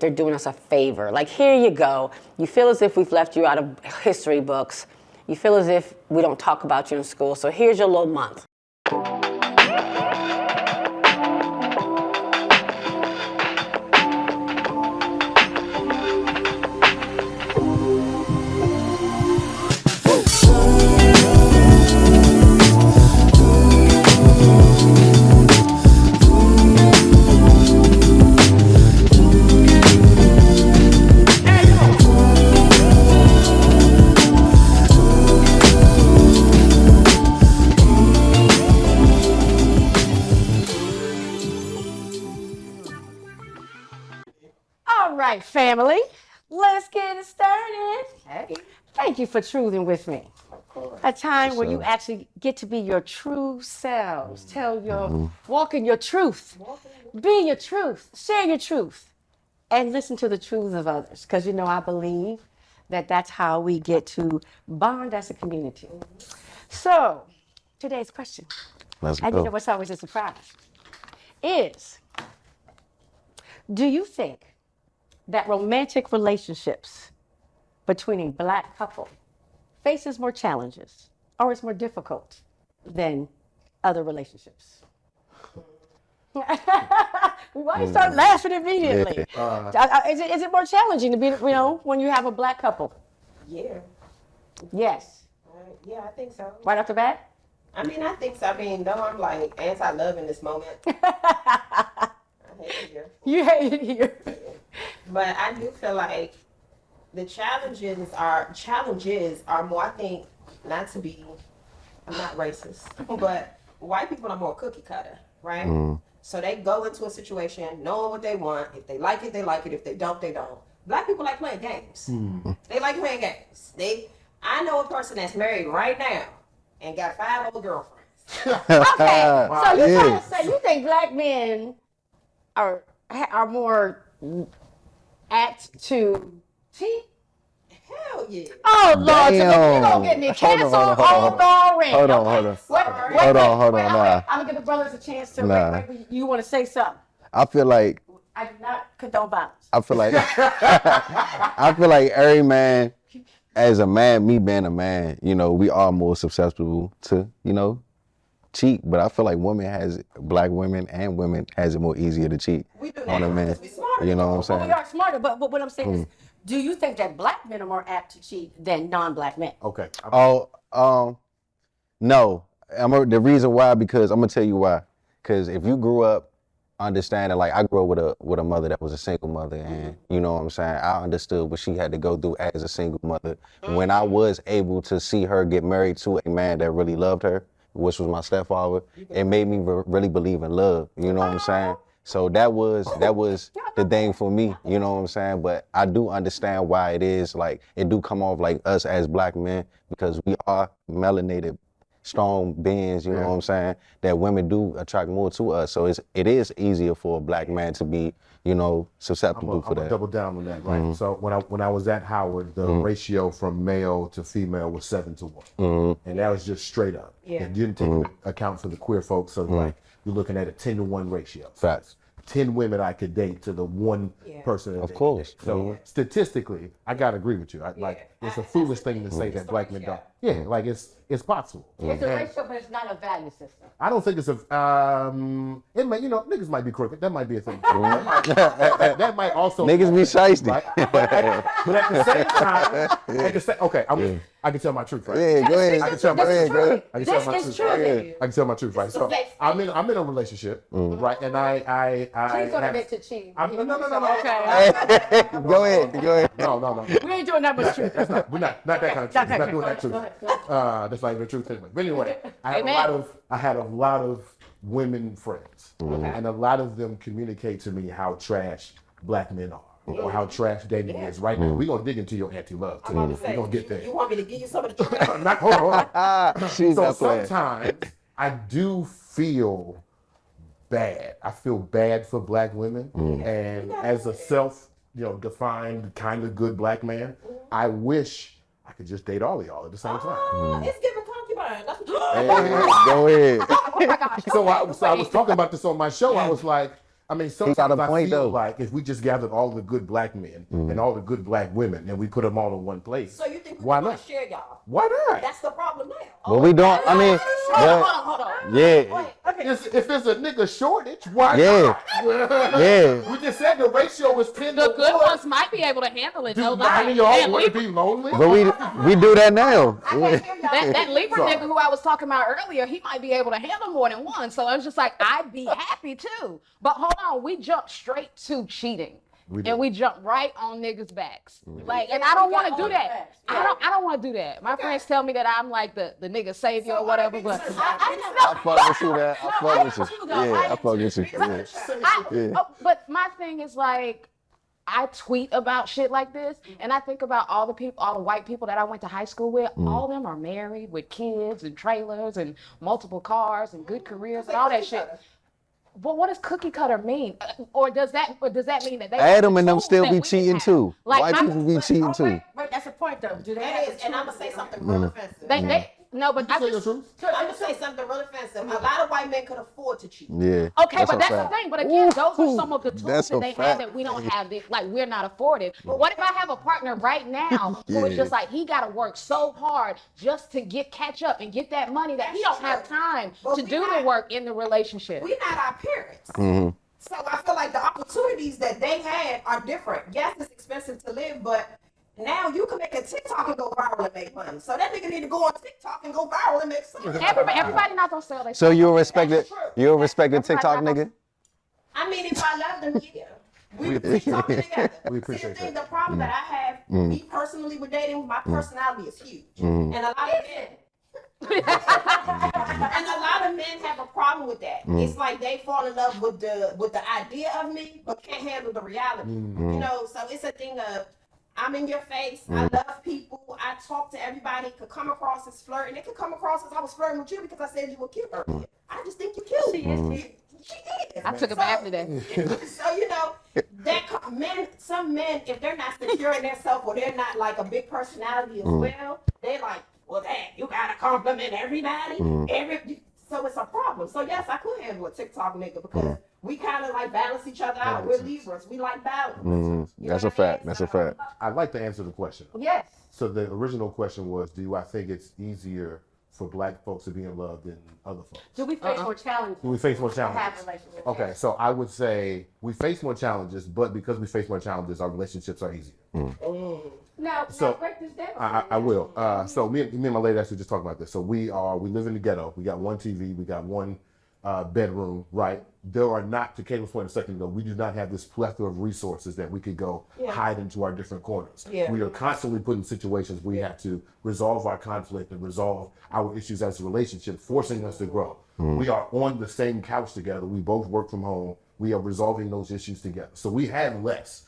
they're doing us a favor. Like, here you go. You feel as if we've left you out of history books. You feel as if we don't talk about you in school. So here's your little month. All right, family, let's get it started. Hey. Thank you for truthing with me. A time where you actually get to be your true selves. Tell your, walk in your truth. Be your truth. Share your truth. And listen to the truths of others. Because, you know, I believe that that's how we get to bond as a community. So, today's question, Let's and go. you know what's always a surprise, is, do you think that romantic relationships between a Black couple faces more challenges or is more difficult than other relationships? Why you start laughing immediately? Is it more challenging to be, you know, when you have a Black couple? Yeah. Yes. Yeah, I think so. Right off the bat? I mean, I think so. I mean, though I'm like anti-love in this moment. I hate it here. You hate it here. But I do feel like the challenges are more, I think, not to be, I'm not racist, but white people are more cookie cutter, right? So they go into a situation knowing what they want. If they like it, they like it. If they don't, they don't. Black people like playing games. They like playing games. I know a person that's married right now and got 5 other girlfriends. Okay, so you're trying to say you think Black men are more apt to cheat? Hell yeah. Oh Lord, you Damn. gonna get me canceled already. Hold on. Wait, Nah. I'm gonna give the brothers a chance to. Nah. Wait, you want to say something? I feel like I do not condone violence. I feel like every man, as a man, me being a man, you know, we are more susceptible to, you know, cheat. But I feel like Black women and women has it more easier to cheat We do on a that man. because we smarter. You know what I'm Well, saying? we are smarter, but what I'm saying is, do you think that Black men are more apt to cheat than non-Black men? Okay. No. The reason why, because I'm gonna tell you why. Because if you grew up understanding, like I grew up with a mother that was a single mother, and you know what I'm saying, I understood what she had to go through as a single mother. When I was able to see her get married to a man that really loved her, which was my stepfather, it made me really believe in love. You know what I'm saying? So that was the thing for me, you know what I'm saying? But I do understand why it is, like, it do come off like us as Black men, because we are melanated, strong beings, you know what I'm saying, that women do attract more to us. So it is easier for a Black man to be, you know, susceptible for I'm that. gonna double down on that, right? So when I was at Howard, the ratio from male to female was 7-1, and that was just straight up. Yeah. And you didn't take into account for the queer folks, so like you're looking at a 10-1 ratio. Facts. 10 women I could date to the one person. That Of they could course. date. So statistically, I gotta agree with you. Like it's a foolish thing to say that Black men don't. Yeah, like it's possible. It's a And ratio, but it's not a value system. I don't think it's a. It might, you know, niggas might be crooked. That might be a thing. that might also. Niggas be shiesty. Right? But at the same time, okay, I can tell my truth, right? Yeah, go ahead. I can tell my This is truth. true. I can tell my This truth. is true. Right? I can tell my truth, right? So I'm in a relationship, right? And I Please don't have- admit to cheating. no. Okay. Go ahead. No. We ain't doing that much truth. We're not that kind of truth. We're not doing that truth. That's not even the truth anyway. But anyway, I had a lot of women friends, and a lot of them communicate to me how trash Black men are, or how trash dating is right now. We're gonna dig into your anti-love too. We're gonna get there. You want me to give you some of the truth? Hold on. She's So not playing. sometimes I do feel bad. I feel bad for Black women, and as a defined kind of good Black man, I wish I could just date all of y'all at the same time. It's giving concubine. That's what you Go ahead. Oh my gosh. So I was talking about this on my show. I was like, I mean, He got a sometimes I point, feel though. like if we just gathered all the good black men and all the good black women and we put them all in one place, So you think we why want not? to share y'all? Why not? That's the problem now. But we don't. I mean, Hold on. yeah, If there's a nigga shortage, why Yeah. not? Yeah. We just said the ratio is 10 The to good 1. ones might be able to handle it. Do No none lie. of y'all That want to Libra, be lonely? but we do that now. I can't hear y'all. that Libra Sorry. nigga who I was talking about earlier, he might be able to handle more than one. So I was just like, I'd be happy too. But hold on, we jumped straight to cheating. We did. And we jumped right on niggas' backs. Like, and I don't want to do that. I don't want to do that. My friends tell me that I'm like the nigga savior or whatever, but I fuck with you. That I fuck with you. Yeah, I fuck with you. Yeah. But my thing is like, I tweet about shit like this, and I think about all the people, all the white people that I went to high school with. All of them are married with kids and trailers and multiple cars and good careers and all that shit. But what does cookie cutter mean? Or does that mean that they Adam and them tools still that be we cheating have? too. Like White my- people be cheating too. Wait, that's the point though. Do they That have is, and I'm gonna say something Mm-hmm. real offensive. No, but I Say the just truth. I'm gonna say something real offensive. A lot of white men could afford to cheat. Yeah. okay, but that's the fact. thing. But again, those are some of the Ooh, tools that's that a they have fact. that we don't have. That, like we're not afforded. But what if I have a partner right now who is Yeah. just like he got to work so hard just to catch up and get that money that he don't have time But to we do not- the work in the relationship. We're not our parents. Mm-hmm. So I feel like the opportunities that they had are different. Yes, it's expensive to live, but now you can make a TikTok and go viral and make money. So that nigga need to go on TikTok and go viral and make some money. Everybody not gonna sell their So you're a respected, That's true. you're a respected Everybody TikTok not nigga? I mean, if I love them, yeah. We would TikTok together. We appreciate See, the thing, that. the problem that I have, me personally with dating, my personality is huge. And a lot of men. And a lot of men have a problem with that. It's like they fall in love with the idea of me, but can't handle the reality. You know, so it's a thing of I'm in your face. I love people. I talk to everybody. It could come across as flirting. It could come across as I was flirting with you because I said you were cute earlier. I just think you're cute. She is. I took it back after that. So you know, some men, if they're not secure in themselves or they're not like a big personality as well, they're like, well, dang, you gotta compliment everybody. So it's a problem. So yes, I could handle a TikTok nigga because we kind of like balance each other out. We're Libras. We like balance. You know That's a what I mean? fact. That's a fact. I'd like to answer the question. Yes. So the original question was, do I think it's easier for black folks to be in love than other folks? Do we face more challenges? Do we face more to have challenges? relationships? Okay, so I would say we face more challenges, but because we face more challenges, our relationships are easier. Now So, break this down. I will. So me and my lady actually just talked about this. So we live in the ghetto. We got one TV. We got one bedroom, right? There are not, to Caitlin's point a second ago, we do not have this plethora of resources that we could go hide into our different corners. Yeah. We are constantly put in situations where we have to resolve our conflict and resolve our issues as a relationship, forcing us to grow. We are on the same couch together. We both work from home. We are resolving those issues together. So we have less.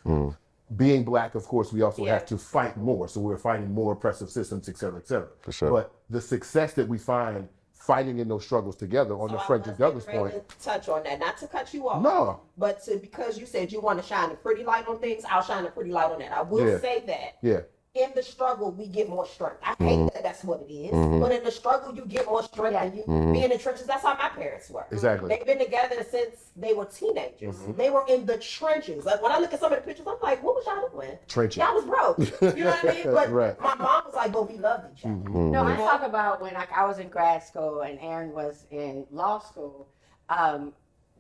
Being black, of course, we also have to fight more. So we're fighting more oppressive systems, et cetera, et cetera. For sure. But the success that we find fighting in those struggles together, on the Frederick Douglass point. Touch on that, not to cut you off. No. But because you said you want to shine a pretty light on things, I'll shine a pretty light on that. I will say that. Yeah. In the struggle, we get more strength. I hate that that's what it is. But in the struggle, you get more strength than you being in the trenches. That's how my parents were. Exactly. They've been together since they were teenagers. They were in the trenches. Like when I look at some of the pictures, I'm like, what was y'all doing? Trenching. Y'all was broke. You know what I mean? But Right. my mom was like, but we loved each other. No, I talk about when I was in grad school and Aaron was in law school.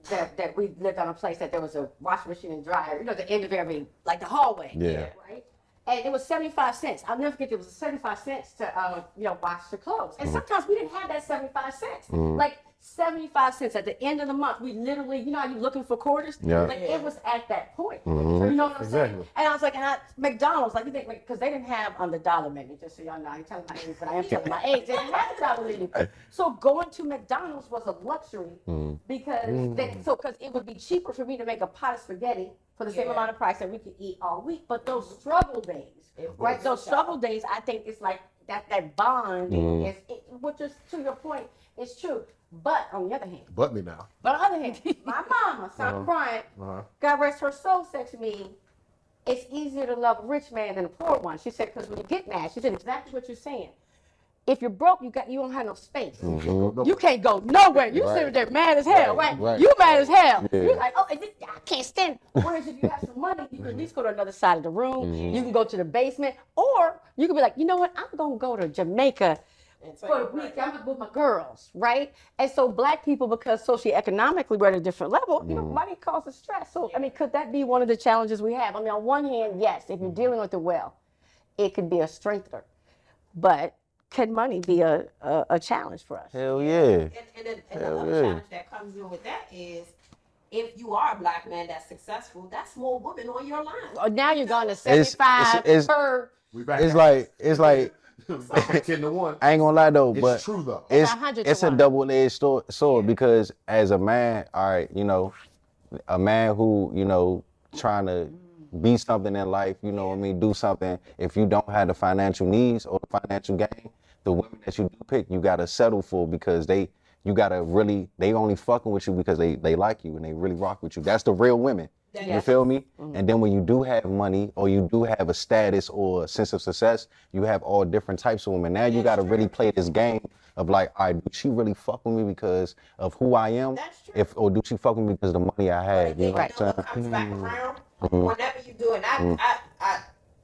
That we lived on a place that there was a washing machine and dryer. You know, the end of every like the hallway. Yeah. Right. And it was 75 cents. I'll never forget. It was 75 cents to wash the clothes. And sometimes we didn't have that 75 cents. Like 75 cents at the end of the month. We literally, you know, how you're looking for quarters. Yeah. Like it was at that point. You know what I'm saying? Exactly. And I was like, McDonald's, like you think, because they didn't have on the dollar menu. Just so y'all know, I'm telling my age, but I am telling my age. They didn't have the dollar menu. So going to McDonald's was a luxury because it would be cheaper for me to make a pot of spaghetti for the same amount of price that we could eat all week. But those struggle days, right? Those struggle days, I think it's like that bond, which is to your point, is true. But on the other hand, But me now. but on the other hand, my mama, South Bryant, God rest her soul, said to me, it's easier to love a rich man than a poor one. She said, because when you get mad, she said exactly what you're saying. If you're broke, you don't have no space. Mm-hmm. You can't go nowhere. You sitting there mad as hell, right? You mad as hell. Yeah. You're like, oh, I can't stand it. Whereas if you have some money, you can at least go to another side of the room. You can go to the basement, or you can be like, you know what? I'm gonna go to Jamaica for a week. I'm with my girls, right? And so black people, because socioeconomically we're at a different level, you know, money causes stress. So I mean, could that be one of the challenges we have? I mean, on one hand, yes, if you're dealing with it well, it could be a strengthener. But can money be a challenge for us? Hell yeah. And the other challenge that comes in with that is, if you are a black man that's successful, that's more women on your line. Oh, now you're going to 75 per. It's like 10 to 1. I ain't gonna lie though, It's but true though. it's a double-edged sword because as a man, all right, you know, a man who, you know, trying to be something in life, you know what I mean, do something. If you don't have the financial needs or the financial gain, the women that you do pick, you gotta settle for because they only fucking with you because they like you and they really rock with you. That's the real women. You feel me? And then when you do have money or you do have a status or a sense of success, you have all different types of women. Now you got to really play this game of like, all right, do she really fuck with me because of who I am? Or do she fuck with me because of the money I have? You know what I'm saying? Comes back around, whenever you do it,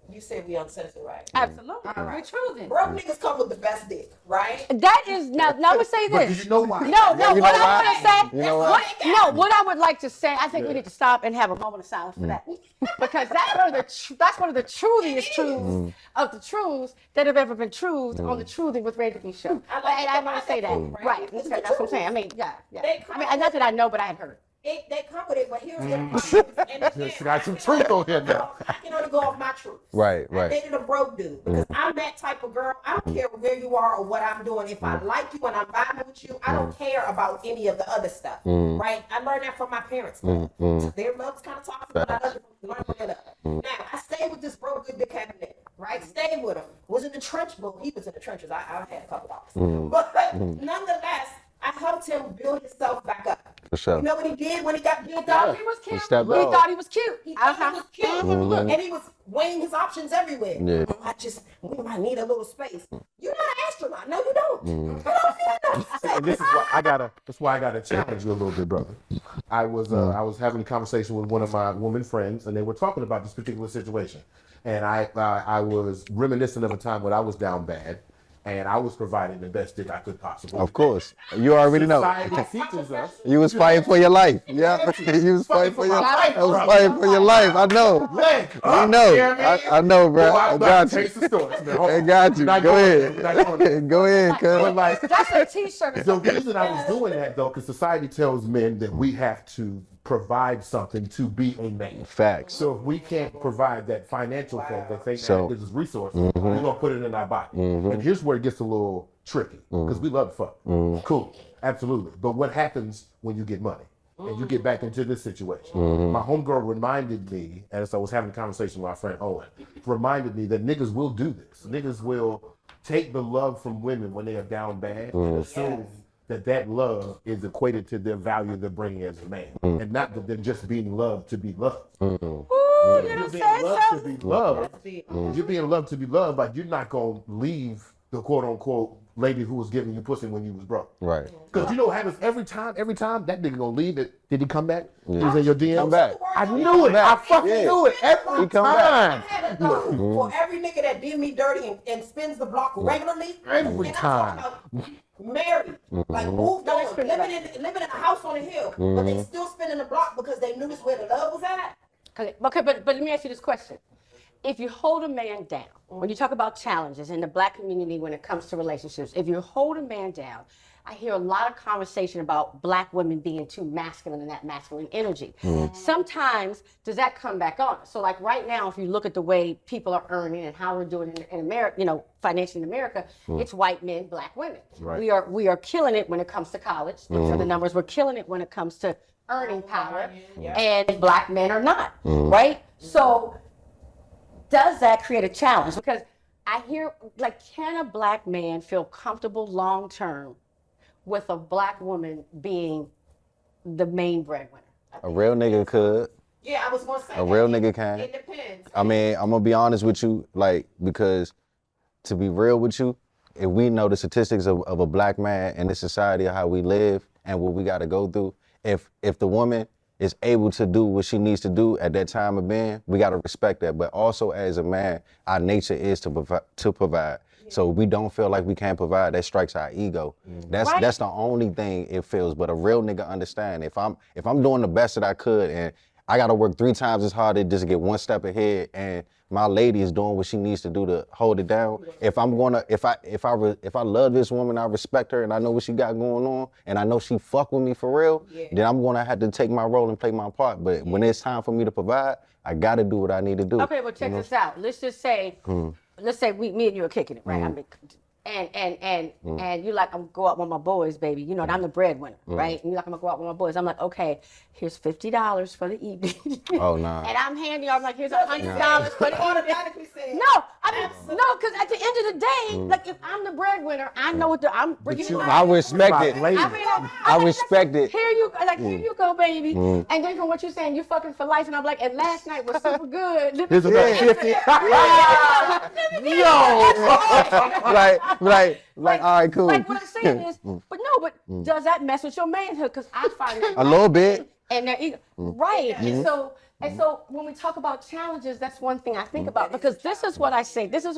you said we uncensored, right? Absolutely. All right. We're choosing. Broke niggas come with the best dick, right? That is now. I'm gonna say But do this. you know why? No. You know What I'm why? gonna say. You know why? What I would like to say. I think we need to stop and have a moment of silence for that, because that's one of the truest truths of the truths that have ever been truths on the Truthing with Randi show. I want to say that. Right. That's what I'm saying. I mean, yeah. I mean, not that I know, but I had heard. They come with it, but here's the problem. And again, She got some truth on here now. I can only go off my truth. Right. I dated a broke dude because I'm that type of girl. I don't care where you are or what I'm doing. If I like you and I'm vibing with you, I don't care about any of the other stuff. Right? I learned that from my parents. Their love's kind of toxic, but I learned from it. Now, I stayed with this broke good dick having nigga, right? Stayed with him. Was in the trench, but he was in the trenches. I had a couple dollars. But nonetheless, I helped him build himself back up. For sure. You know what he did when he got built He up? was cute. He stepped thought out. he was cute. He thought he was cute. And he was weighing his options everywhere. Yeah. We might need a little space. You're not an astronaut. No, you don't. You don't need no space. And this is why I gotta challenge you a little bit, brother. I was having a conversation with one of my woman friends, and they were talking about this particular situation. And I was reminiscent of a time when I was down bad, and I was providing the best dick I could possibly. Of course. You already know. Society teaches us. You was fighting for your life. Yeah. You was fighting for your life. I was fighting for your life. I know. You know. I know, bro. I got you. I got you. Go ahead. Go ahead, cuz. That's a T-shirt. The reason I was doing that though, because society tells men that we have to provide something to be a man. Facts. So if we can't provide that financial thing that they have as resource, we're gonna put it in our body. And here's where it gets a little tricky, because we love to fuck. Cool, absolutely. But what happens when you get money and you get back into this situation? My homegirl reminded me, as I was having a conversation with my friend Owen, reminded me that niggas will do this. Niggas will take the love from women when they are down bad and assume that love is equated to their value they're bringing as a man, and not that they're just being loved to be loved. You're being loved to be loved. You're being loved to be loved, but you're not gonna leave the quote unquote lady who was giving you pussy when you was broke. Right. Because you know what happens every time that nigga gonna leave it. Did he come back? He was in your DM. Come back. I knew it. I fucking knew it every time. I had a thought for every nigga that did me dirty and spins the block regularly. Every time. Married, like moved on, living in a house on a hill, but they still spinning the block because they knew this where the love was at. Okay, but let me ask you this question. If you hold a man down, when you talk about challenges in the black community when it comes to relationships, if you hold a man down, I hear a lot of conversation about black women being too masculine and that masculine energy. Sometimes, does that come back on? So like right now, if you look at the way people are earning and how we're doing in America, you know, financially in America, it's white men, black women. Right. We are killing it when it comes to college. These are the numbers. We're killing it when it comes to earning power, and black men are not, right? So does that create a challenge? Because I hear, like, can a black man feel comfortable long term with a black woman being the main breadwinner? A real nigga could. Yeah, I was gonna say A real nigga can. It depends. I mean, I'm gonna be honest with you, like, because to be real with you, if we know the statistics of a black man in this society, how we live and what we got to go through, if the woman is able to do what she needs to do at that time of being, we got to respect that. But also as a man, our nature is to provide. So we don't feel like we can't provide. That strikes our ego. That's the only thing it feels. But a real nigga understand. If I'm doing the best that I could and I got to work 3 times as hard to just get 1 step ahead, and my lady is doing what she needs to do to hold it down. If I love this woman, I respect her, and I know what she got going on, and I know she fuck with me for real, then I'm gonna have to take my role and play my part. But when it's time for me to provide, I gotta do what I need to do. Okay, well check this out. Let's just say, me and you are kicking it, right? I mean, and you like, I'm gonna go out with my boys, baby. You know, and I'm the breadwinner, right? And you like, I'm gonna go out with my boys. I'm like, okay, here's $50 for the evening. Oh, nah. And I'm handing you, I'm like, here's $100 for the evening. No, no, because at the end of the day, like if I'm the breadwinner, I know what I'm bringing. I respect it. I respect it. Here you go, baby. And then from what you're saying, you fucking for life, and I'm like, and last night was super good. Here's another 50. Like, all right, cool. Like what I'm saying is, but does that mess with your manhood? Because I find it a little bit. And they're right. And so when we talk about challenges, that's one thing I think about, because this is what I say. This is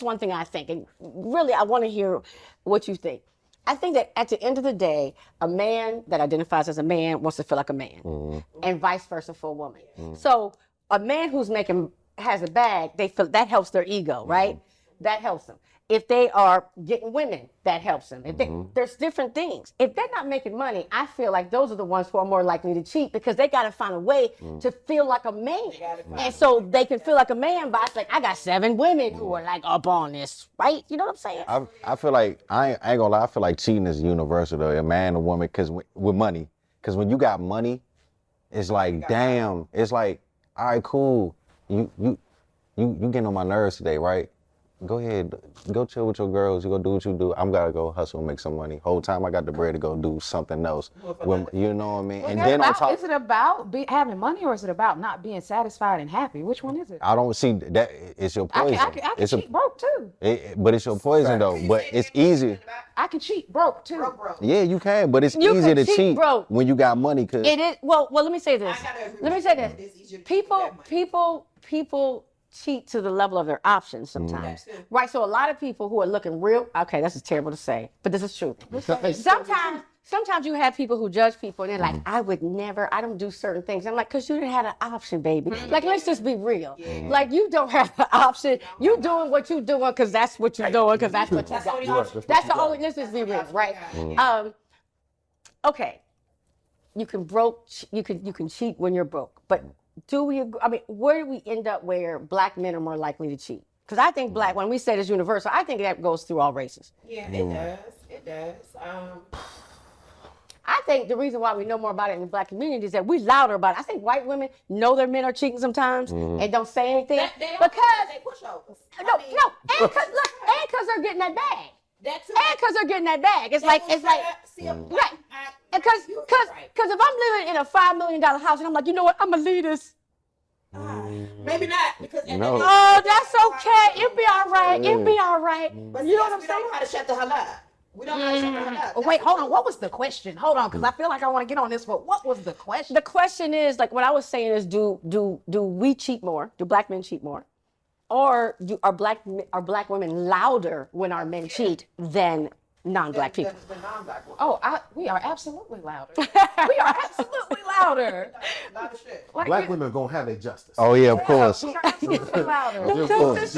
one thing I think, and really I want to hear what you think. I think that at the end of the day, a man that identifies as a man wants to feel like a man, and vice versa for a woman. So a man who's has a bag, they feel that helps their ego, right? That helps them. If they are getting women, that helps them. There's different things. If they're not making money, I feel like those are the ones who are more likely to cheat, because they got to find a way to feel like a man. And so they can feel like a man by like, I got 7 women who are like up on this, right? You know what I'm saying? I feel like, I ain't gonna lie, I feel like cheating is universal though, a man or woman, because with money. Because when you got money, it's like, damn, it's like, all right, cool. You getting on my nerves today, right? Go ahead, go chill with your girls. You go do what you do. I'm gotta go hustle and make some money. Whole time I got the bread to go do something else. You know what I mean? And then on top, is it about having money, or is it about not being satisfied and happy? Which one is it? I don't see that. It's your poison. I can cheat broke too. But it's your poison though. But it's easy. I can cheat broke too. Broke. Yeah, you can. But it's You easier can to cheat broke. when you got money. Cause It is. Well, let me say this. Let me say this. It's easier to cheat with that money. People cheat to the level of their options sometimes. Right, so a lot of people who are looking real, okay, this is terrible to say, but this is true. Sometimes you have people who judge people and they're like, I would never, I don't do certain things. I'm like, because you didn't have an option, baby. Like, let's just be real. Like, you don't have an option. You doing what you doing because that's what you're doing, because that's what you got. That's the only, let's just be real, right? Okay, you can cheat when you're broke, but where do we end up where black men are more likely to cheat? Because I think when we say it's universal, I think that goes through all races. Yeah, it does. It does. I think the reason why we know more about it in the black community is that we louder about it. I think white women know their men are cheating sometimes and don't say anything because they pushovers. and because they're getting that bag. That's And because they're getting that bag. It's like right. Because if I'm living in a $5 million house and I'm like, you know what, I'm gonna leave this. Maybe not, because Oh, that's okay. It'll be all right. It'll be all right. But You know what I'm we saying? don't know how to shut the hell up. We don't know how to shut the hell up. Wait, hold on. What was the question? Hold on, because I feel like I want to get on this, but what was the question? The question is, like, what I was saying is, do we cheat more? Do black men cheat more? Or are black women louder when our men cheat than non-black people? The non-black one. Oh, we are absolutely louder. We are absolutely louder. A lot of shit. Like, Black women are gonna have their justice. oh yeah, of course. we are absolutely louder. Of course.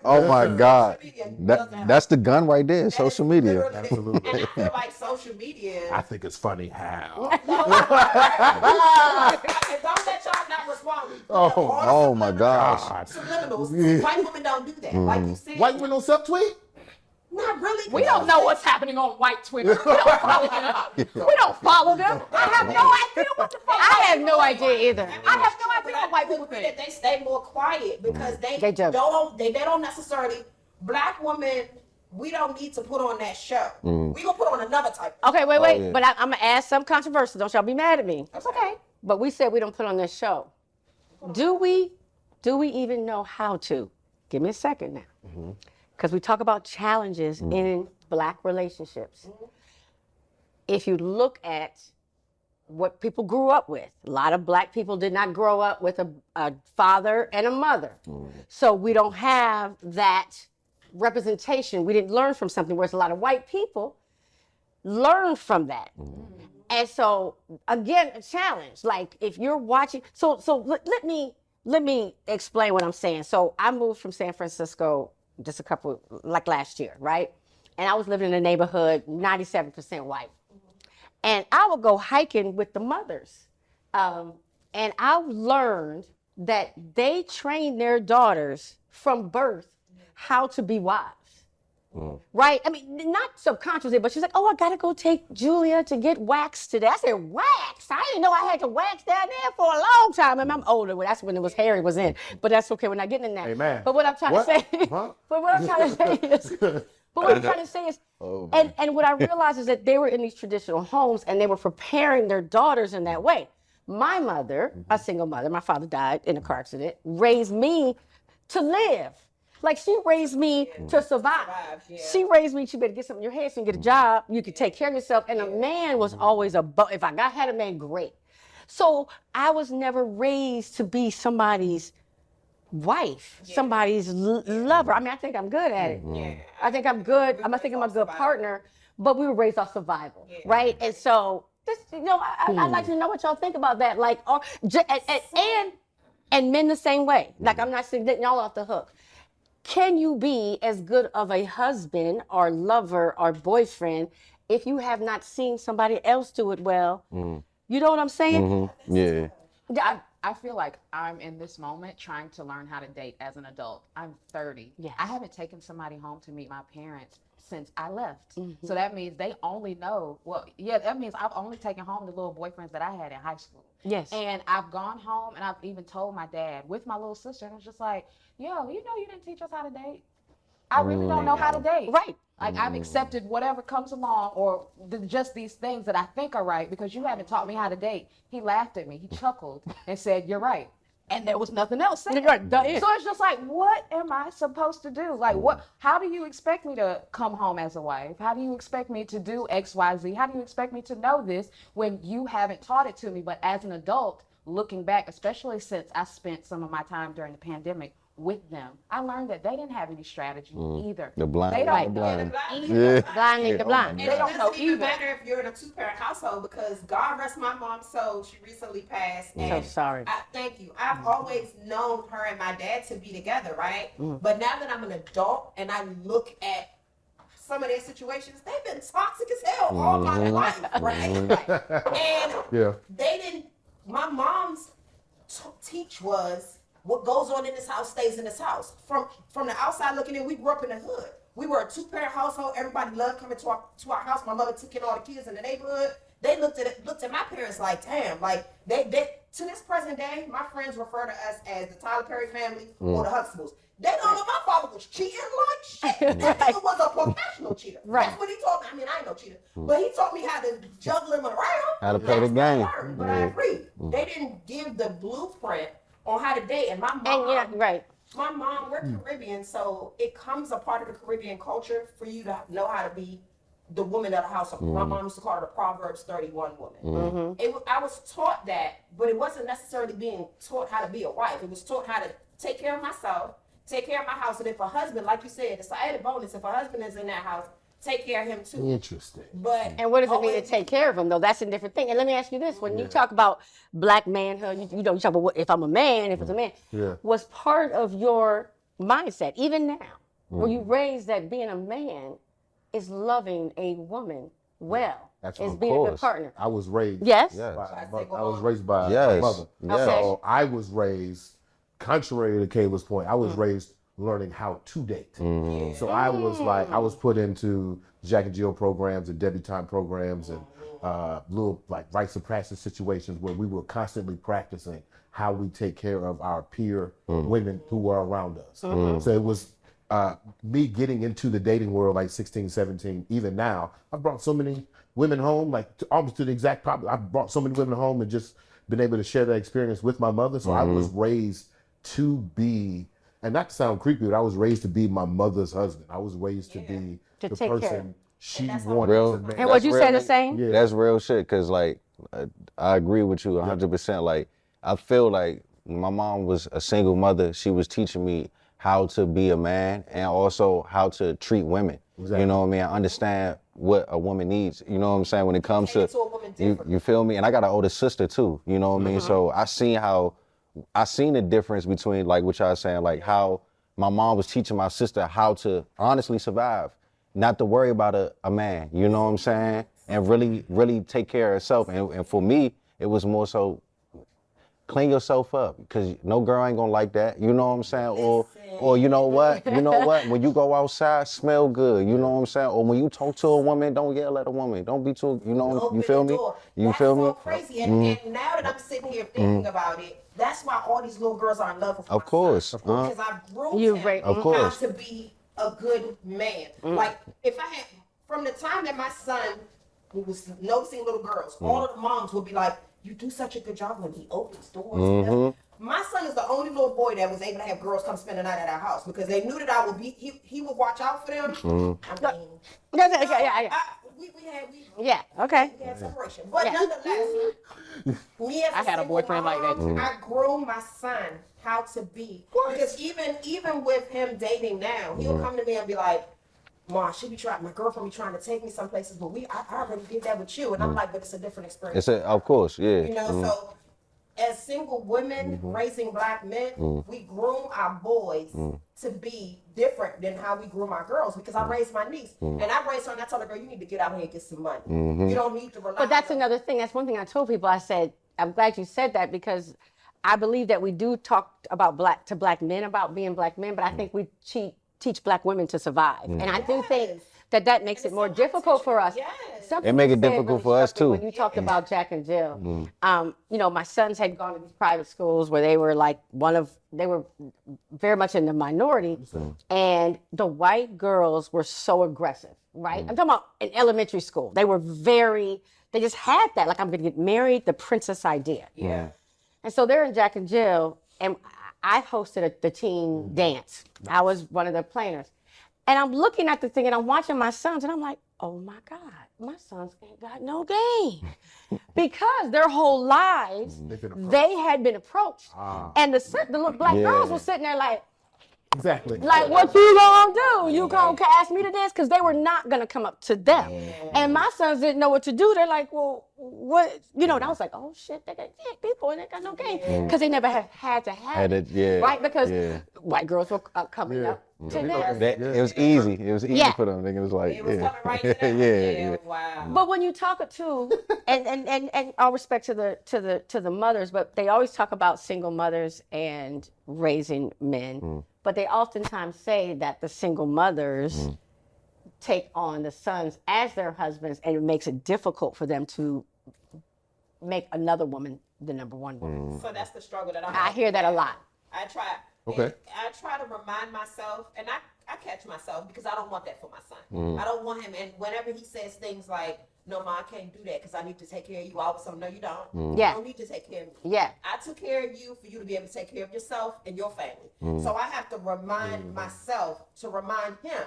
Oh my God, that's the gun right there. Social media. Absolutely. And I feel like social media. I think it's funny how. Don't let y'all not respond. Oh my gosh. God. Subliminals. White women don't do that. Like you said. White women don't subtweet? Not really. We don't know what's happening on white Twitter. We don't follow them. We don't follow them. I have no idea what the fuck. I have no idea either. I have no idea what white people That think. they stay more quiet because They do. they don't necessarily. Black women, we don't need to put on that show. We gonna put on another type. Okay, wait. yeah. But I'm gonna ask some controversial. Don't y'all be mad at me. That's okay. But we said we don't put on this show. Do we even know how to? Give me a second now. because we talk about challenges in Black relationships. If you look at what people grew up with, a lot of Black people did not grow up with a father and a mother. So we don't have that representation. We didn't learn from something, whereas a lot of white people learn from that. And so again, a challenge. Like if you're watching, so let me explain what I'm saying. So I moved from San Francisco just like last year, right? And I was living in a neighborhood 97% white. And I would go hiking with the mothers. And I learned that they train their daughters from birth how to be wives. Right? I mean, not subconsciously, but she's like, oh, I got to go take Julia to get waxed today. I said, wax? I didn't know I had to wax down there for a long time. And I'm older. Well, that's when it was Harry was in. But that's okay. We're not getting in that. Amen. But what I'm trying to say, but what I'm trying to say is, and what I realized is that they were in these traditional homes and they were preparing their daughters in that way. My mother, a single mother, my father died in a car accident, raised me to live. Like she raised me to survive. She raised me, she better get something in your head so you can get a job, you could take care of yourself. And a man was always if I had a man, great. So I was never raised to be somebody's wife, somebody's lover. I mean, I think I'm good at it. I think I'm good. I think I'm a good partner, but we were raised off survival, right? And so this, I'd like to know what y'all think about that. Like, and men the same way. Like, I'm not saying y'all off the hook. Can you be as good of a husband or lover or boyfriend if you have not seen somebody else do it well? You know what I'm saying? Yeah. I feel like I'm in this moment trying to learn how to date as an adult. I'm 30. Yes. I haven't taken somebody home to meet my parents since I left. So that means they only know, that means I've only taken home the little boyfriends that I had in high school. Yes. And I've gone home and I've even told my dad with my little sister, and it's just like, yo, you didn't teach us how to date. I really don't know how to date. Right. Like I've accepted whatever comes along or just these things that I think are right because you haven't taught me how to date. He laughed at me. He chuckled and said, you're right. And there was nothing else said. So it's just like, what am I supposed to do? Like, how do you expect me to come home as a wife? How do you expect me to do X, Y, Z? How do you expect me to know this when you haven't taught it to me? But as an adult, looking back, especially since I spent some of my time during the pandemic with them, I learned that they didn't have any strategy either. The blind. They don't blind. Blind lead the blind. They don't know even either. better if you're in a two-parent household because God rest my mom's soul, she recently passed. And So sorry. thank you. I've always known her and my dad to be together, right? But now that I'm an adult and I look at some of their situations, they've been toxic as hell all my life, right? And they didn't, my mom's teach was, what goes on in this house stays in this house. From the outside looking in, we grew up in the hood. We were a two-parent household. Everybody loved coming to our house. My mother took in all the kids in the neighborhood. They looked at my parents like, damn, like they to this present day, my friends refer to us as the Tyler Perry family or the Huxtables. They don't know my father was cheating like shit. That nigga was a professional cheater. Right. That's what he taught me. I mean, I ain't no cheater, but he taught me how to juggle him around. How to play the That's what I game. learned. But I agree. They didn't give the blueprint on how to date. And my mom, my mom, we're Caribbean, so it comes a part of the Caribbean culture for you to know how to be the woman of the house. My mom used to call her the Proverbs 31 woman. I was taught that, but it wasn't necessarily being taught how to be a wife. It was taught how to take care of myself, take care of my house, and if a husband, like you said, it's an added bonus. If a husband is in that house, take care of him too. Interesting. And what does it mean to take care of him, though? That's a different thing. And let me ask you this. When you talk about Black manhood, you talk about what, if I'm a man, if it's a man, was part of your mindset, even now, were you raised that being a man is loving a woman well, is being a good partner? I was raised. Yes? I was raised by Yes. my mother. Yes. So I was raised, contrary to Kayla's point, I was raised learning how to date. So I was put into Jack and Jill programs and debutante programs and little like rites of passage situations where we were constantly practicing how we take care of our peer women who were around us. So it was me getting into the dating world like 16, 17, even now. I've brought so many women home, like almost to the exact problem. I've brought so many women home and just been able to share that experience with my mother. So I was raised to be and not to sound creepy, but I was raised to be my mother's husband. I was raised to be To the take care. person she that's wanted Real. to marry. And would you That's say real. the same? Yeah. That's real shit, cause like I agree with you 100%. Like I feel like my mom was a single mother. She was teaching me how to be a man and also how to treat women. Exactly. You know what I mean? I understand what a woman needs. You know what I'm saying? When it comes Cater to to a woman you, differently. you feel me? And I got an older sister too. You know what I mean? So I seen the difference between like what y'all saying, like how my mom was teaching my sister how to honestly survive, not to worry about a man. You know what I'm saying? And really take care of herself. And for me, it was more so clean yourself up, because no girl ain't gonna like that. You know what I'm saying? Or you know what? When you go outside, smell good. You know what I'm saying? Or when you talk to a woman, don't yell at a woman. Don't be too. You know. Open You feel the me? door. You That's feel so me? crazy. And now that I'm sitting here thinking about it, that's why all these little girls are in love with Of my course. son. Because I groomed You him right. Of course. how to be a good man. Like if I had, from the time that my son was noticing little girls, all of the moms would be like, "You do such a good job when he opens doors." My son is the only little boy that was able to have girls come spend the night at our house because they knew that I would be. He would watch out for them. I mean, Yeah, okay. we had separation, but nonetheless, me as I had a single boyfriend like that, mom, too. I groomed my son how to be because even with him dating now, he'll come to me and be like, "Ma, my girlfriend be trying to take me some places, but I already did that with you," and I'm like, "But it's a different experience." Of course, yeah. You know, so as single women raising black men, we groom our boys to be different than how we groom our girls. Because I raised my niece, and I raised her, and I told her, "Girl, you need to get out here and get some money. You don't need to rely." But that's on another thing. That's one thing I told people. I said, I'm glad you said that because I believe that we do talk about black men about being black men, but I think we teach black women to survive. And I do think that makes it more difficult for us. Yes. Something It make you it said difficult really for us, struck me too. When you talked about Jack and Jill, you know, my sons had gone to these private schools where they were like they were very much in the minority, and the white girls were so aggressive, right? I'm talking about in elementary school. They just had that, like, I'm gonna get married, the princess idea. Yeah. And so they're in Jack and Jill, and I hosted the teen dance. I was one of the planners. And I'm looking at the thing, and I'm watching my sons, and I'm like, oh my God, my sons ain't got no game. Because their whole lives, they had been approached. And the little black girls were sitting there like, Exactly. like, what you gonna do? You gonna ask me to dance? Because they were not gonna come up to them. And my sons didn't know what to do. They're like, well, what? You know, and I was like, oh shit, they got people and they got no game. Because they never had to have it. Right? Because white girls were coming up to them. It was easy. It was easy for them. It was like, It was coming right to them. Wow. But when you talk to, and all respect to the mothers, but they always talk about single mothers and raising men. But they oftentimes say that the single mothers take on the sons as their husbands, and it makes it difficult for them to make another woman the number one woman. So that's the struggle that I hear that a lot. I try. Okay. I try to remind myself, and I catch myself because I don't want that for my son. I don't want him. And whenever he says things like, "No, Ma, I can't do that because I need to take care of you," I always tell him, "No, you don't. Yeah. You don't need to take care of me. Yeah. I took care of you for you to be able to take care of yourself and your family. So I have to remind myself to remind him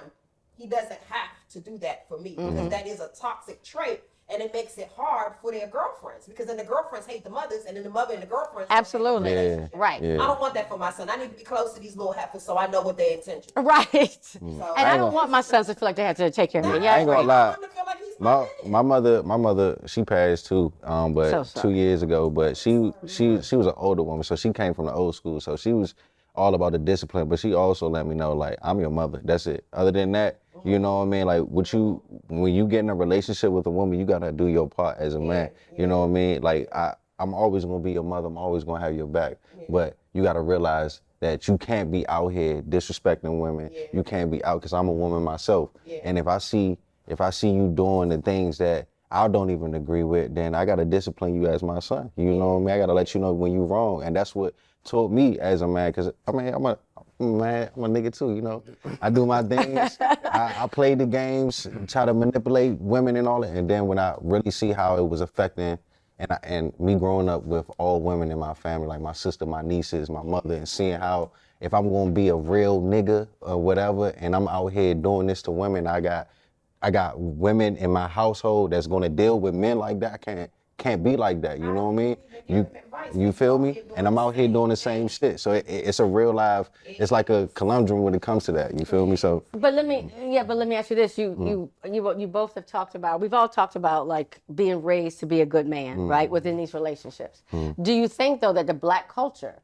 he doesn't have to do that for me because that is a toxic trait. And it makes it hard for their girlfriends because then the girlfriends hate the mothers and then the mother and the girlfriends. Absolutely. Yeah. Right. I don't want that for my son. I need to be close to these little heifers so I know what their intention. Right. So, And I don't want my sons to feel like they have to take care of me. I ain't gonna lie. I want him to feel like he's my man. My mother, she passed too, but So sorry. 2 years ago. But she was an older woman, so she came from the old school. So she was all about the discipline. But she also let me know, like, I'm your mother. That's it. Other than that, you know what I mean? Like, when you get in a relationship with a woman, you gotta do your part as a man. You know what I mean? Like, I'm always gonna be your mother. I'm always gonna have your back. But you gotta realize that you can't be out here disrespecting women. You can't be out, because I'm a woman myself. And if I see you doing the things that I don't even agree with, then I gotta discipline you as my son. You know what I mean? I gotta let you know when you're wrong. And that's what taught me as a man, because I mean, I'm a nigga too, you know. I do my things. I play the games, try to manipulate women and all that. And then when I really see how it was affecting, and me growing up with all women in my family, like my sister, my nieces, my mother, and seeing how if I'm gonna be a real nigga or whatever, and I'm out here doing this to women, I got women in my household that's gonna deal with men like that. I can't be like that. You know what I mean? You feel me? And I'm out here doing the same shit. So it's a real life. It's like a conundrum when it comes to that. You feel me? So. But let me ask you this: you both have talked about. We've all talked about like being raised to be a good man, right? Within these relationships. Do you think though that the Black culture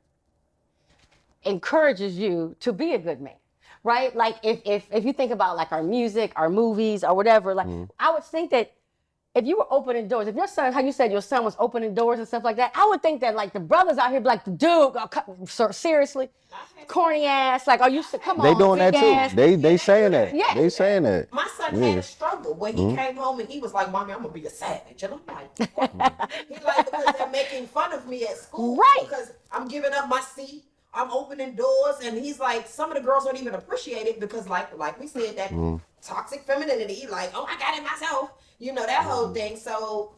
encourages you to be a good man? Right? Like if you think about like our music, our movies, or whatever, like I would think that if you were opening doors, if your son, how you said your son was opening doors and stuff like that, I would think that like the brothers out here be like, dude, seriously, corny ass, like, are you, come on, They doing that ass. too. They saying that. Yeah. They saying that. My son had a struggle when he came home and he was like, "Mommy, I'm gonna be a savage," and I'm like, what? He like, because they're making fun of me at school, Right. Because I'm giving up my seat. I'm opening doors, and he's like, some of the girls don't even appreciate it because, like we said, that toxic femininity, like, oh, I got it myself, you know, that whole thing. So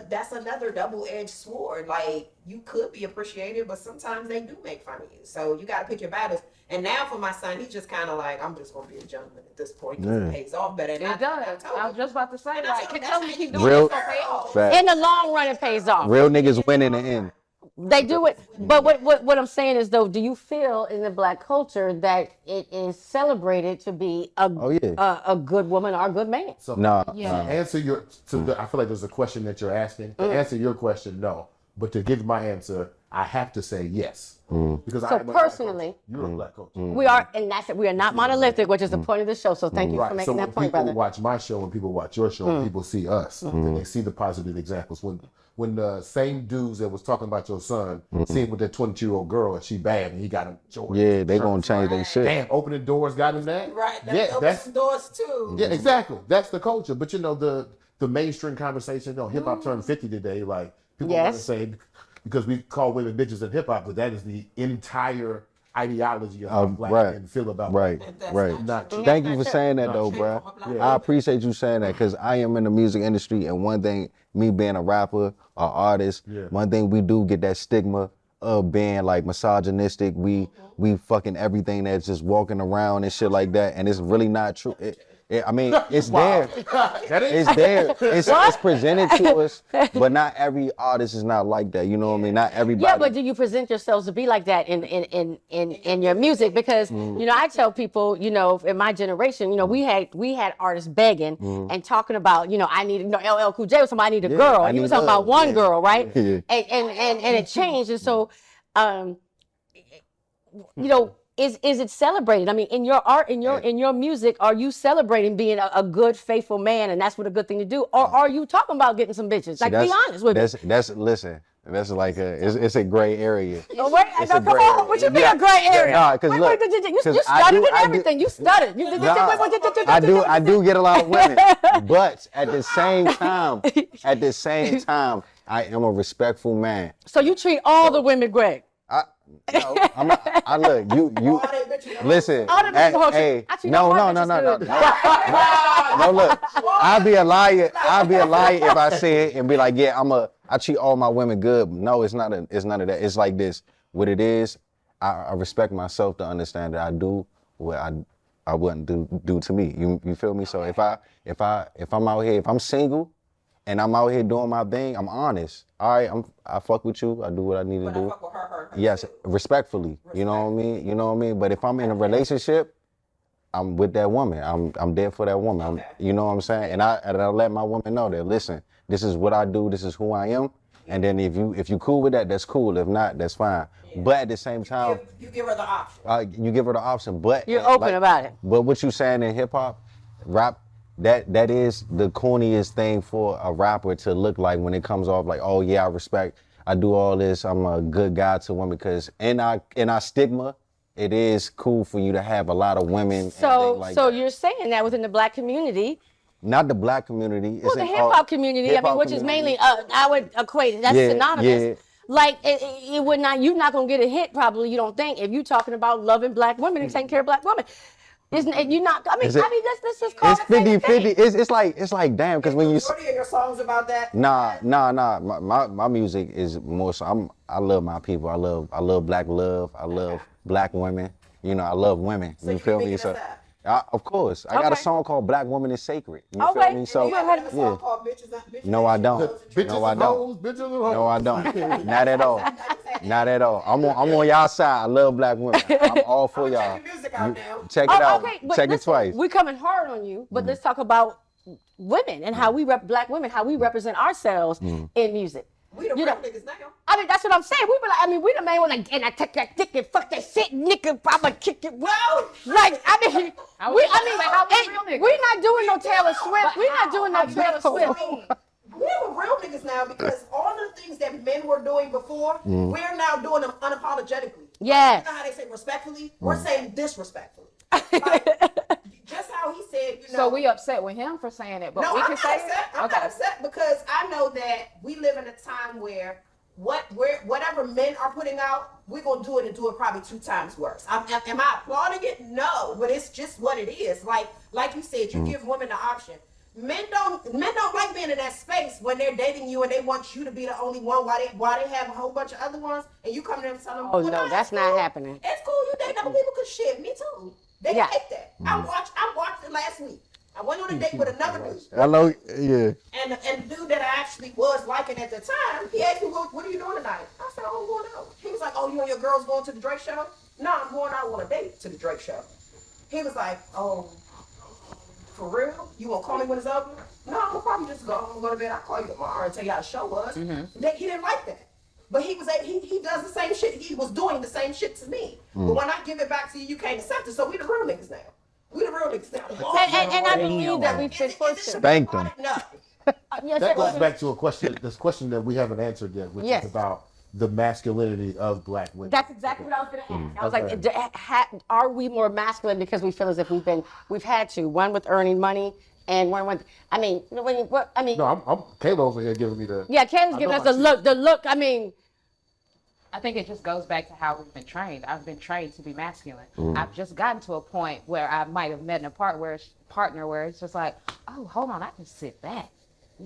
that's another double-edged sword. Like, you could be appreciated, but sometimes they do make fun of you. So you got to pick your battles. And now for my son, he's just kind of like, I'm just gonna be a gentleman at this point because it pays off better. It does. I was just about to say, like, keep tell me keep doing Real- this, okay? Fact. In the long run, it pays off. Real niggas win in the end. They do it, but what I'm saying is though, do you feel in the Black culture that it is celebrated to be a good woman or a good man? So Nah. to answer I feel like there's a question that you're asking. To answer your question, no. But to give my answer, I have to say yes. Because So personally, you're a Black coach. we are, and that's it. We are not monolithic, which is the point of the show. So thank you for So making when that point, people brother. watch my show and people watch your show, people see us and they see the positive examples. When the same dudes that was talking about your son see him with that 22-year-old girl and she bad and he got him Jordan. Yeah, they gonna change their shit. Damn, opening doors got him that. Right. Yeah, that's some doors too. yeah, exactly. That's the culture. But you know the mainstream conversation. You know, hip hop turned 50 today. Like people want to say because we call women bitches in hip hop, but that is the entire ideology of how Black men feel about right. Not true. Thank you for saying that though, bro. I appreciate you saying that because I am in the music industry, and one thing, me being a rapper or artist, one thing we do get that stigma of being like misogynistic. We fucking everything that's just walking around and shit like that, and it's really not true. I mean, it's there. It's there. It's presented to us, but not every artist is not like that. You know what I mean? Not everybody. Yeah, but do you present yourselves to be like that in your music? Because you know, I tell people, you know, in my generation, you know, we had artists begging and talking about, you know, I need, you know, LL Cool J was somebody, I need a girl. And he was talking about one girl, right? And it changed, and so, you know. Is it celebrated? I mean, in your art, in your music, are you celebrating being a good, faithful man, and that's what a good thing to do, or are you talking about getting some bitches? Like, be honest with me. Listen. That's like it's a gray area. Oh, wait, no, come on. What you mean a gray area? Nah, because look, you stuttered and everything. You stuttered. I do get a lot of women, but at the same time, I am a respectful man. So you treat all the women great. I look, you listen. Hey, no. No, look, I'd be a liar if I say it and be like, yeah, I treat all my women good. No, it's none of that. It's like this. What it is, I respect myself to understand that I do what I wouldn't do to me. You feel me? So if I'm out here, if I'm single and I'm out here doing my thing, I'm honest. All right, I fuck with you. I do what I need to do. I fuck with her yes, respectfully. You know what I mean? But if I'm in a relationship, I'm with that woman. I'm there for that woman. You know what I'm saying? And I let my woman know that, listen, this is what I do. This is who I am. And then if you cool with that, that's cool. If not, that's fine. Yeah. But at the same time, you give her the option. You give her the option. But you're open about it. But what you saying in hip hop, rap, that is the corniest thing for a rapper to look like when it comes off like, oh yeah, I do all this. I'm a good guy to women, because in our stigma, it is cool for you to have a lot of women. So you're saying that within the Black community. Not the Black community. Well, the hip hop community. I mean, which is mainly, I would equate it. That's synonymous. Yeah. Like it would not. You're not gonna get a hit, probably. You don't think, if you're talking about loving Black women and taking care of Black women. You're not. I mean, let's just call it 50-50. It's like damn, because when you. What are your songs about that? Nah. My music is more so. I love my people. I love Black love. I love black women. You know, I love women. So you feel me? making So, this up? of course, I got a Okay. song called "Black Woman Is Sacred." You Okay. feel me? And So You have a Yeah. song called Bitches No, I don't. Bitches No, I and don't. hoes, bitches and hoes. No, I don't. Not at all. Not at all. I'm on y'all side. I love black women. I'm all for y'all. Check your music out now. Check it out. Okay, but Check it listen, twice. we're coming hard on you, but let's talk about women and how we black women, how we represent ourselves in music. We the You real know- niggas now. I mean, that's what I'm saying. We be like, I mean, we the main one, like, and I take that dick and fuck that shit, nigga, I'ma kick it. Well, like, I mean, I was gonna say, how we and real niggas? we're not doing no Taylor Swift. But We're not how? doing no How you Taylor Swift. We have a real niggas now because all the things that men were doing before, we're now doing them unapologetically. Yes. You know how they say respectfully? We're saying disrespectfully. Like, just how he said, you know. So we upset with him for saying it, but No, we I'm can not say upset. it. I'm not upset because I know that we live in a time where whatever men are putting out, we're gonna do it and do it probably 2 times worse. Am I applauding it? No, but it's just what it is. Like you said, you give women the option. Men don't like being in that space when they're dating you and they want you to be the only one while they have a whole bunch of other ones and you come to them and tell them, Oh, well, no, that's it's not cool. happening. It's cool, you date other people, cause shit, me too. They Yeah. hate that. I watched it last week. I went on a date with another dude. I know. Yeah. And the dude that I actually was liking at the time, he asked me, what are you doing tonight? I said, oh, I'm going out. He was like, oh, you and your girls going to the Drake show? No, I'm going out on a date to the Drake show. He was like, oh, for real? You won't call me when it's over? No, I'm probably just go to bed. I'll call you tomorrow and tell you how the show was. He didn't like that. But he does the same shit. He was doing the same shit to me. But when I give it back to you, you can't accept it. So we the real niggas now. We the real niggas now. And I believe that we've been forced to. Spank them. No. Yes, That goes sir. back to a question. This question that we haven't answered yet, which Yes. is about the masculinity of black women. That's exactly what I was going to ask. I was Okay. like, are we more masculine because we feel as if we've had to, one with earning money and one with, I mean, No, I'm Kayla over here giving me the. yeah, Kayla's I giving know us my the look, I mean, I think it just goes back to how we've been trained. I've been trained to be masculine. I've just gotten to a point where I might have met in a partner where it's just like, oh, hold on, I can sit back.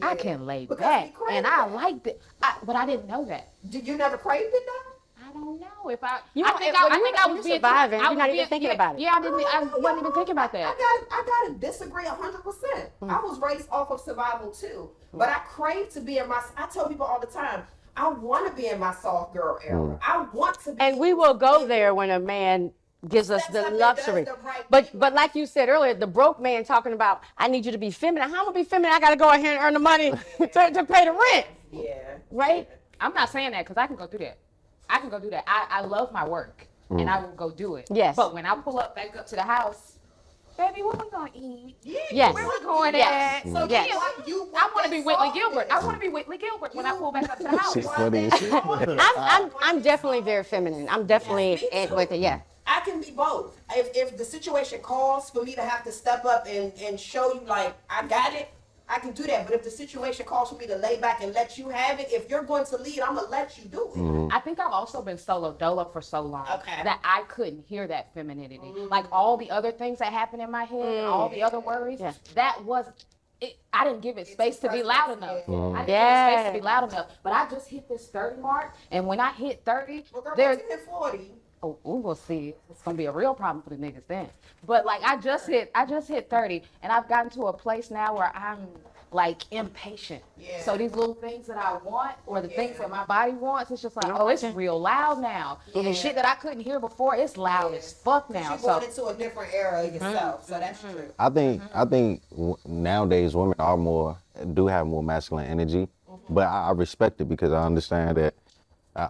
I can lay Because back. we crave And I that. liked it. But I didn't know that. Did you never craved it though? I don't know if I. You I know, think when I you- think I when was you're being surviving, I you're was not even being- thinking yeah, about it. Yeah, I wasn't even thinking about that. I gotta disagree 100%. I was raised off of survival too, but I crave to be in my. I tell people all the time, I want to be in my soft girl era. I want to be. and we will go there when a man gives us Steps the up and luxury. does the right But thing. like you said earlier, the broke man talking about, I need you to be feminine. How am I gonna be feminine? I gotta go out here and earn the money to pay the rent, Yeah. right? I'm not saying that because I can go do that. I can go do that. I love my work and I will go do it. Yes. But when I pull up back up to the house, baby, what we gonna eat? Yeah. Yes. Where we going Yes. at? So Yes. yeah, I want to be Whitley Gilbert. I want to be Whitley Gilbert when I pull back up to the house. Shit funny as shit. I'm definitely very feminine. I'm definitely Me in too. with it, yeah. I can be both. If the situation calls for me to have to step up and show you like I got it, I can do that. But if the situation calls for me to lay back and let you have it, if you're going to lead, I'm gonna let you do it. I think I've also been solo dolo for so long Okay. that I couldn't hear that femininity. Like all the other things that happen in my head, and all the other worries, Yeah. that was. I didn't give it space to be loud enough. I didn't give it Yeah. space to be loud enough. But I just hit this 30 mark, and when I hit 30, Well, girl, there's once you hit 40, oh, we will see. It's gonna be a real problem for the niggas then. But like I just hit 30, and I've gotten to a place now where I'm like impatient. Yeah. So these little things that I want, or the things Yeah. that my body wants, it's just like, oh, it's real loud now. Yeah. And shit that I couldn't hear before, it's loud as fuck now. you're So going into a different era yourself. So that's true. I think nowadays women do have more masculine energy, but I respect it because I understand that.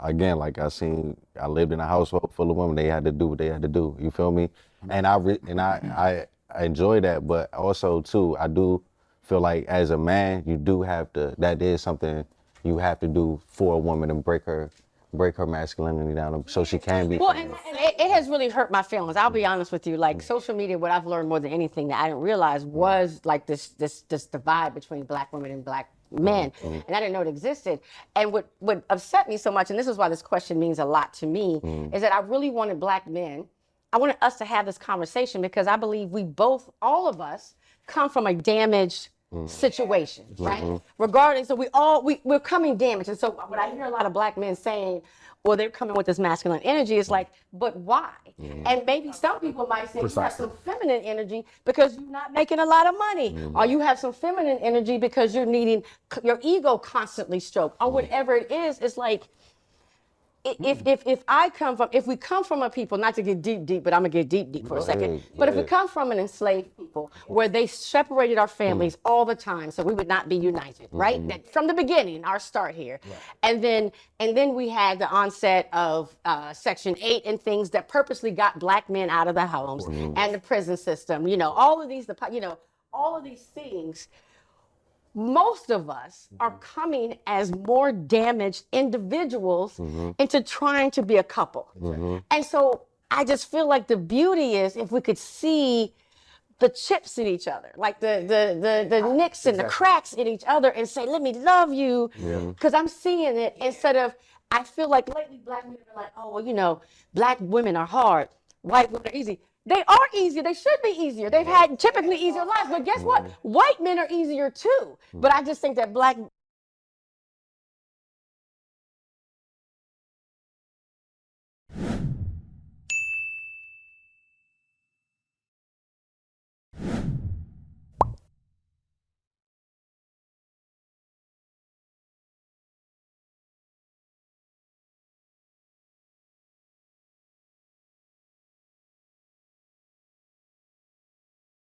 Again, like I lived in a household full of women. They had to do what they had to do. You feel me? And I enjoy that, but also too, I do feel like as a man, you do have to. That is something you have to do for a woman to break her masculinity down so she can be. Well, feminine. and it has really hurt my feelings. I'll be honest with you. Like social media, what I've learned more than anything that I didn't realize was like this divide between black women and black men, and I didn't know it existed. And what upset me so much, and this is why this question means a lot to me, is that I really wanted black men. I wanted us to have this conversation because I believe we both, all of us, come from a damaged situations, right? Regardless, so we're coming damaged. And so what I hear a lot of black men saying, or they're coming with this masculine energy, is like, but why? And maybe some people might say you have some feminine energy because you're not making a lot of money, or you have some feminine energy because you're needing your ego constantly stroked, or whatever it is. It's like, if we come from a people, not to get deep, but I'm gonna get deep for a second. But if we come from an enslaved people where they separated our families all the time, so we would not be united, right? That from the beginning, our start here, and then we had the onset of Section 8 and things that purposely got black men out of the homes and the prison system. All of these, all of these things. Most of us are coming as more damaged individuals into trying to be a couple. And so I just feel like the beauty is if we could see the chips in each other, like the nicks and the cracks in each other, and say, let me love you, because I'm seeing it, instead of, I feel like lately black men are like, oh, well, black women are hard, white women are easy. They are easier. They should be easier. They've had typically easier lives. But guess what? White men are easier too. But I just think that black